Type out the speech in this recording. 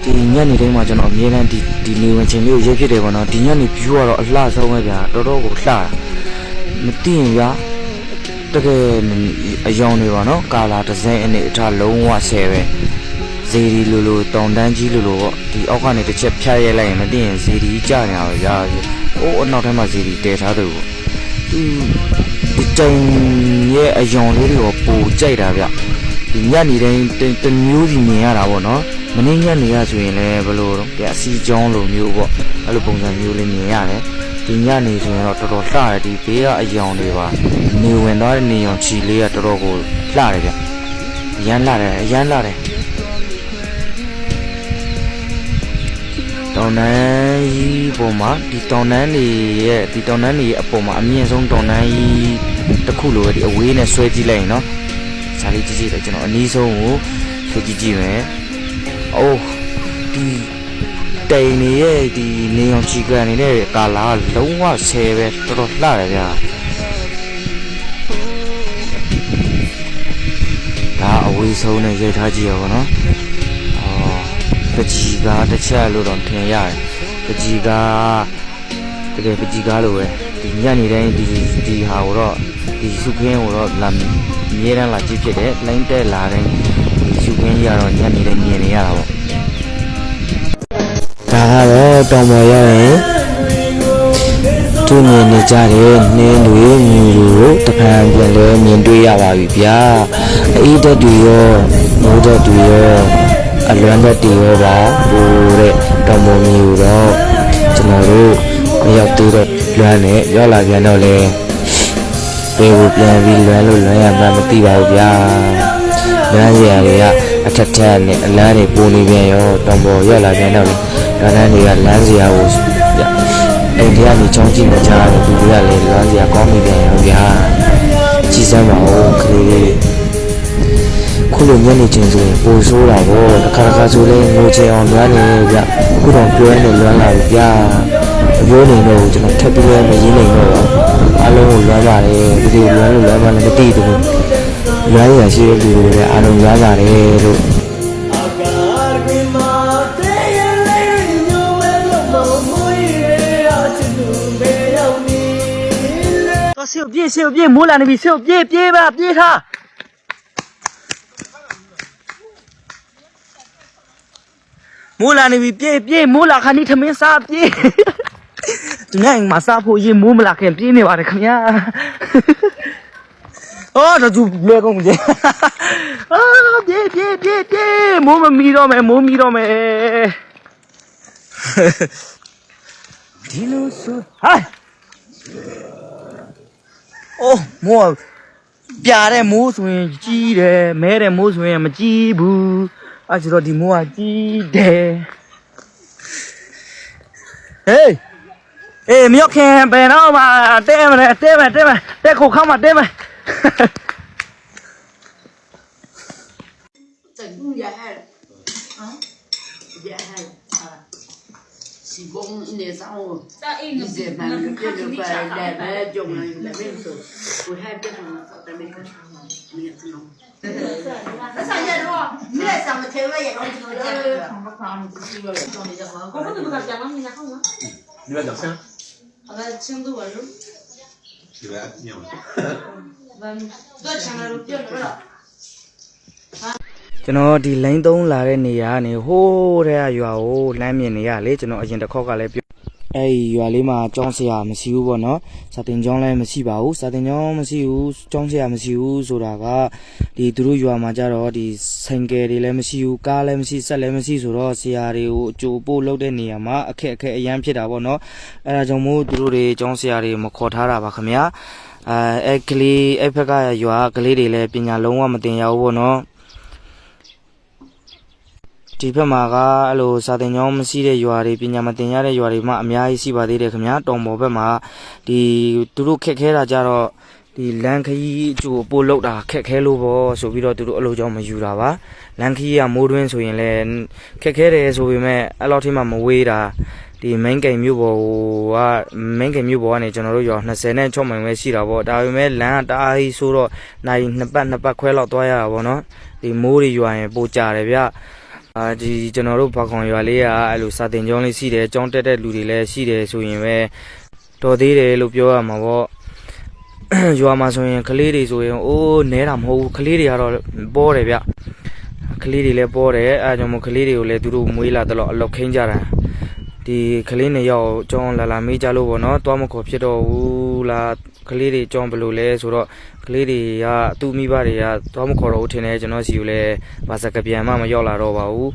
ဒီညနေတိုင်းမှာကျွန်တော်အမြဲတမ်းဒီနေဝင်ချိန်လေးကိုရိုက်ဖြစ်တယ်ပေါ့နော်ဒီညနေ view ကတော့အလှဆုံးပဲဗျာတော်တော်ကိုလှတာမသိရင်ဗျာတကယ်အယောင်တွေပါနော်ကာလာဒီဇိုင်းအနေအထားလုံးဝဆယ်ပဲဇေဒီလိုတောင်တန်းကြီးလိုပေါ့ဒီအောက်ကနေတစ်ချက်ဖြတ်ရဲလိုက်ရင်မသိရင်ဇေဒီကျနေတာပဲဗျာအိုးအနောက်ထဲမှာဇေဒီတည်ထားတယ်ပေါ့ဒီတိုင်ရဲ့အယောင်လေးတွေကိုပိုကြိုက်တာဗျဒီညနေတိုင်းတမျိုးစီမြင်ရတာပေါ့နော်မနေ့ညနေရဆိုရင်လည်းဘယ်လိုတော့အစီကြောင်းလိုမျိုးပေါ့အဲ့လိုပုံစံမျိုးလေးမြင်ရတယ်ဒီညနေဆိုရင်တော့တော်တော်လှတယ်ဒီဘေးကအယောင်တွေပါနေဝင်သွားတဲ့နေအောင်ချီလေးကတော်တော်ကိုလှတယ်ဗျအရန်လှတယ်တောင်တန်းကြီးပုံမှာဒီတောင်တန်းတွေရဲ့အပေါ်မှာအမြင့်ဆုံးတောင်တန်းကြီးတစ်ခုလိုပဲဒီအဝေးနဲ့ဆွဲကြည့်လိုက်ရင်နော်ဇာလေးကြည့်တယ်ကျွန်တော်အနည်းဆုံးကိုဆွဲကြည့်မယ်အိုးဒီတိန်နေရဲ့ဒီနေအောင်ချီကန်နေတဲ့ကာလာလုံးဝဆယ်ပဲတော်တော်လှတယ်ဗျာဒါအဝေးဆုံးနဲ့ရိုက်ထားကြည့်ရပါတော့ပကြီးကားတစ်ချက်လို့တော့ထင်ရတယ်ပကြီးကားတကယ်ပကြီးကားလို့ပဲဒီညနေတိုင်းဒီဟာကိုတော့ဒီစုခင်းကိုတော့လာအမြဲတမ်းလာကြည့်ဖြစ်တယ်လိုင်းတက်လာတိုင်းဒီစုခင်းကြီးကတော့ညနေတိုင်းမြင်နေရတာပေါ့ဒါကတော့တောင်ပေါ်ရရင်သူမြင်နေကြတဲ့နှင်းတွေမြူတို့တဖန်ပြန်လဲမြင်တွေ့ရပါပြီဗျာအေးတက်တွေရောမိုးတက်တွေရောအလွမ်းသက်တွေရောပါဟိုတဲ့တောင်ပေါ်မျိုးတော့ကျွန်တော်တို့မရောက်သေးတော့လွမ်းနဲ့ရောက်လာပြန်တော့လေဘယ်ကိုပြန်ပြီးလွမ်းလို့လွမ်းရမှမသိပါဘူးဗျာလမ်းရတွေကအထက်ထက်နဲ့အလန်းတွေပုံနေပြန်ရောတောင်ပေါ်ရောက်လာပြန်တော့လေဒါလမ်းတွေကလမ်းစရာကိုဗျအိမ်ထဲကနေချောင်းကြည့်နေကြတယ်သူတွေကလည်းလမ်းစရာကောင်းနေပြန်ရောဗျာကြည်စမ်းပါဦးကလေးလေးခုလိုညနေချင်းဆိုရင်ပိုဆိုးတာပေါ့တစ်ခါဆိုလဲငိုချင်အောင်လွမ်းနေဗျခုတော့ပြောနေလွမ်းလာပြီဗျအပြောနေတော့ကျွန်တော်ထပ်ပြီးလဲမရင်းနေတော့အားလုံးကိုလွမ်းပါတယ်ဒီလိုလွမ်းလို့လွမ်းမှလည်းမသိဘူးလွမ်းရရှိတဲ့လူတွေလည်းအားလုံးလွမ်းပါတယ်လို့ဆေးပြေမိုးလာနေပြီဆေးပြေးပါပြေးထားမိုးလာနေပြီပြေးမိုးလာခါနီထမင်းစားပြေးသူများအိမ်မှာစားဖို့ရေမိုးမလာခင်ပြေးနေပါတယ်ခင်ဗျာအော်ဒါသူလွယ်ကုန်ကြအာပြေးမိုးမမီတော့မယ်ဒီလိုဆိုဟိုင်းအိုးမိုးပြားတဲ့မိုးဆိုရင်ကြီးတယ်မဲတဲ့မိုးဆိုရင်မကြီးဘူးအဲ့ဆိုတော့ဒီမိုးကကြီးတယ်ဟေးမရောက်ခင်ဘယ်တော့မှတဲမယ်တဲခုခောက်မှတဲမယ်整不也害了啊也害了啊西贡那上午一些班这个班来来中了来没事我还别上了在那个没有弄上街路你来上个台湾也弄这个我不能不敢讲了你来好吗你来讲啥好吧请走我路你来你好多请了路别了ကျွန်တော်ဒီလိုင်း3လာတဲ့နေရာကနေဟိုးတဲ့ရွာကိုလမ်းမြင်နေရလေကျွန်တော်အရင်တစ်ခေါက်ကလည်းအဲ့ရွာလေးမှာကျောင်းဆရာမရှိဘူးပေါ့နော်စာသင်ကျောင်းလည်းမရှိပါဘူးစာသင်ကျောင်းမရှိဘူးကျောင်းဆရာမရှိဘူးဆိုတာကဒီသူတို့ရွာမှာကြတော့ဒီဆိုင်ကယ်တွေလည်းမရှိဘူးကားလည်းမရှိဆက်လည်းမရှိဆိုတော့ဆရာတွေကိုအကျိုးပို့လုပ်တဲ့နေရာမှာအခက်အရန်ဖြစ်တာပေါ့နော်အဲ့ဒါကြောင့်မို့သူတို့တွေကျောင်းဆရာတွေမခေါ်ထားတာပါခင်ဗျာအဲ့ကလေးအဲ့ဘက်ကရွာကလေးတွေလည်းပညာလုံးဝမသင်ရဘူးပေါ့နော်ဒီဘက်မှာကအဲ့လိုစာသင်ကျောင်းမရှိတဲ့ရွာတွေပညာမသင်ရတဲ့ရွာတွေမှအများကြီးရှိပါသေးတယ်ခင်ဗျာတောင်ပေါ်ဘက်မှာဒီသူတို့ခက်ခဲတာကြတော့ဒီလန်ခရီးအကျိုးပို့လောက်တာခက်ခဲလို့ပေါ့ဆိုပြီးတော့သူတို့အလုပ်ကြောင့်မယူတာပါလန်ခရီးကမိုးတွင်းဆိုရင်လည်းခက်ခဲတယ်ဆိုပေမဲ့အဲ့လောက်ထိမှမဝေးတာဒီမင်းကိန်မြို့ပေါ်ကနေကျွန်တော်တို့ရွာ26မိုင်ပဲရှိတာပေါ့ဒါပေမဲ့လမ်းကတအားကြီးဆိုတော့နိုင်2ပတ်ခွဲလောက်သွားရတာပေါ့နော်ဒီမိုးတွေရွာရင်ပိုကြတယ်ဗျ ဒီကျွန်တော်တို့ဘာခွန်ရွာလေးကအဲ့လိုစာတင်ကျောင်းလေးရှိတယ်ကျောင်းတက်တဲ့လူတွေလည်းရှိတယ်ဆိုရင်ပဲတော်သေးတယ်လို့ပြောရမှာပေါ့ရွာမှာဆိုရင်ကလေးတွေဆိုရင်အိုးနဲတာမဟုတ်ဘူးကလေးတွေကတော့ပေါ်တယ်ဗျကလေးတွေလည်းပေါ်တယ်အဲကြောင့်မို့ကလေးတွေကိုလည်းသူတို့မွေးလာတော့အလောက်ခင်းကြတာဒီကလေး2ယောက်ကျောင်းလာမေးကြလို့ပေါ့နော်တွားမခေါ်ဖြစ်တော့ဘူးလားကလေးတွေကျောင်းဘယ်လိုလဲဆိုတော့ကလေးတွေကသူ့မိဘတွေကတွားမခေါ်တော့ဘူးထင်တယ်ကျွန်တော်စီကိုလည်းဘာစကပြန်မှမရောက်လာတော့ပါဘူး